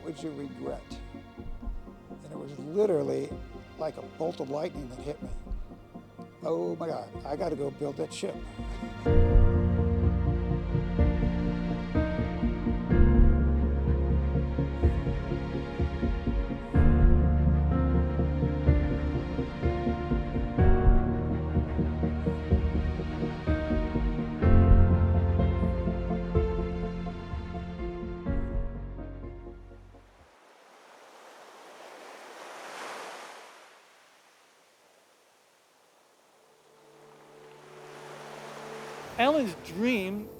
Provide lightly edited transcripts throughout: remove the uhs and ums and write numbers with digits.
what would you regret? And it was literally like a bolt of lightning that hit me. Oh my God, I got to go build that ship. Alan's dream,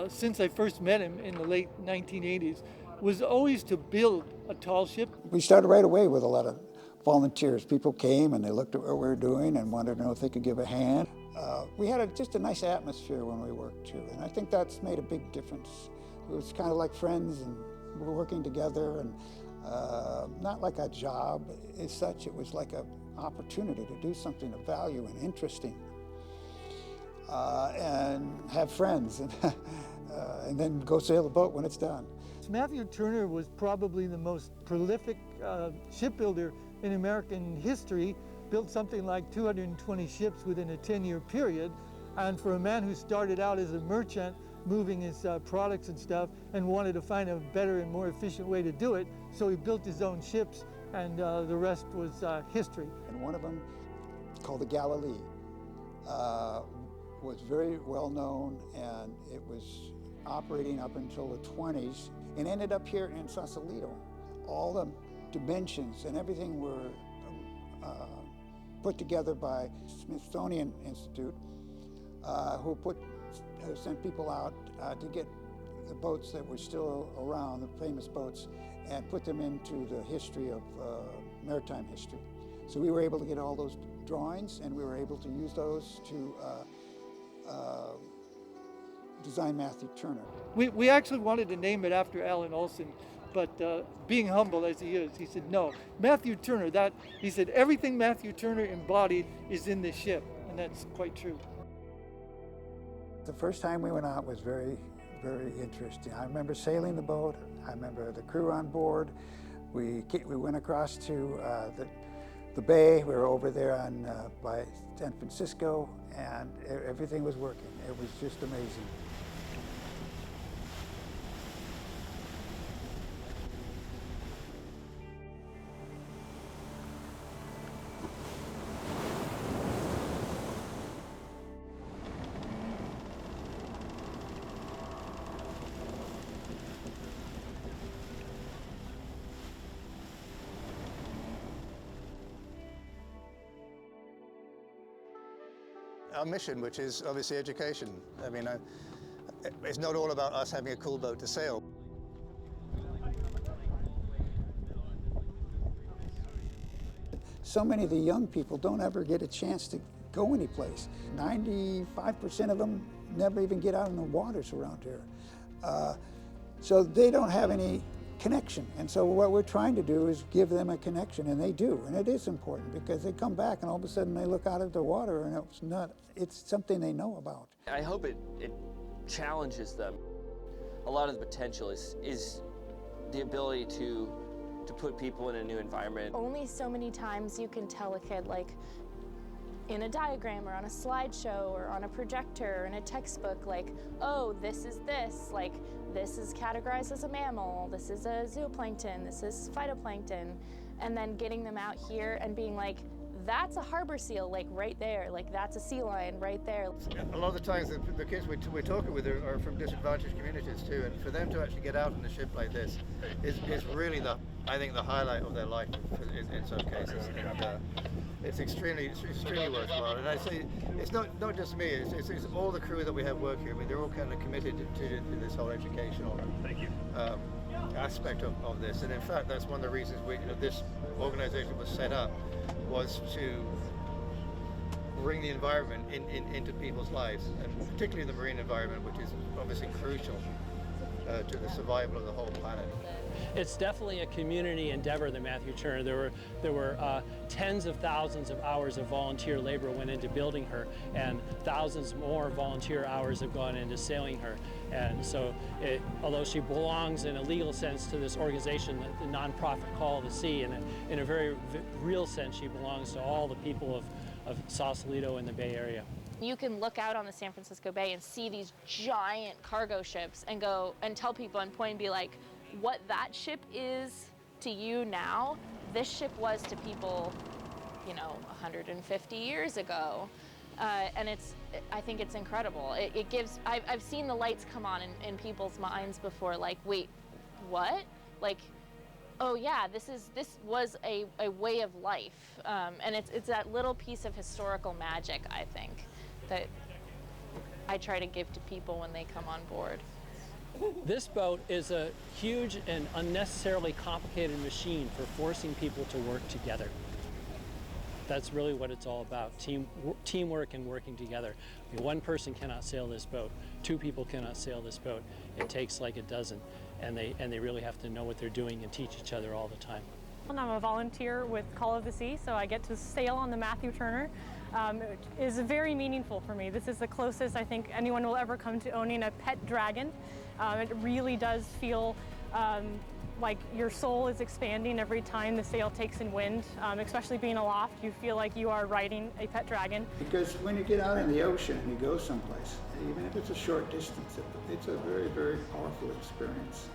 since I first met him in the late 1980s, was always to build a tall ship. We started right away with a lot of volunteers. People came and they looked at what we were doing and wanted to know if they could give a hand. We had just a nice atmosphere when we worked too, and I think that's made a big difference. It was kind of like friends, and we were working together, and not like a job as such. It was like an opportunity to do something of value and interesting. And have friends, and then go sail the boat when it's done. Matthew Turner was probably the most prolific shipbuilder in American history, built something like 220 ships within a 10-year period. And for a man who started out as a merchant, moving his products and stuff, and wanted to find a better and more efficient way to do it, so he built his own ships, and the rest was history. And one of them, called the Galilee, was very well known, and it was operating up until the 20s and ended up here in Sausalito. All the dimensions and everything were put together by Smithsonian Institute, who sent people out to get the boats that were still around, the famous boats, and put them into the history of maritime history. So we were able to get all those drawings, and we were able to use those to design Matthew Turner. We actually wanted to name it after Alan Olson, but being humble as he is, he said, no, Matthew Turner, he said, everything Matthew Turner embodied is in this ship, and that's quite true. The first time we went out was very, very interesting. I remember sailing the boat. I remember the crew on board. We went across to the bay. We were over there by San Francisco, and everything was working. It was just amazing. Our mission, which is obviously education. I mean, it's not all about us having a cool boat to sail. So many of the young people don't ever get a chance to go anyplace. 95% of them never even get out in the waters around here. So they don't have any connection. And so what we're trying to do is give them a connection, and they do. And it is important because they come back and all of a sudden they look out at the water and it's something they know about. I hope it challenges them. A lot of the potential is the ability to put people in a new environment. Only so many times you can tell a kid, like, in a diagram or on a slideshow or on a projector or in a textbook, like, oh, this is this, like, this is categorized as a mammal, this is a zooplankton, this is phytoplankton, and then getting them out here and being like, that's a harbor seal, like right there, like that's a sea lion right there. A lot of the times the kids we're talking with are from disadvantaged communities too, and for them to actually get out on a ship like this is really I think the highlight of their life in some cases. And, it's extremely worthwhile, and I say it's not just me. It's all the crew that we have work here. I mean, they're all kind of committed to this whole educational aspect of this. And in fact, that's one of the reasons this organization was set up, was to bring the environment into people's lives, and particularly the marine environment, which is obviously crucial to the survival of the whole planet. It's definitely a community endeavor, the Matthew Turner. There were tens of thousands of hours of volunteer labor went into building her, and thousands more volunteer hours have gone into sailing her. And so, although she belongs in a legal sense to this organization, the nonprofit Call of the Sea, in a very real sense, she belongs to all the people of Sausalito and the Bay Area. You can look out on the San Francisco Bay and see these giant cargo ships and go and tell people and point and be like, what that ship is to you now, this ship was to people, 150 years ago. And I think it's incredible. It gives, I've seen the lights come on in people's minds before, like, wait, what? Like, oh yeah, this was a way of life. And it's that little piece of historical magic, I think, that I try to give to people when they come on board. This boat is a huge and unnecessarily complicated machine for forcing people to work together. That's really what it's all about, teamwork and working together. I mean, one person cannot sail this boat, two people cannot sail this boat. It takes like a dozen, and they really have to know what they're doing and teach each other all the time. I'm a volunteer with Call of the Sea, so I get to sail on the Matthew Turner. It is very meaningful for me. This is the closest I think anyone will ever come to owning a pet dragon. It really does feel like your soul is expanding every time the sail takes in wind, especially being aloft. You feel like you are riding a pet dragon. Because when you get out in the ocean and you go someplace, even if it's a short distance, it's a very, very powerful experience.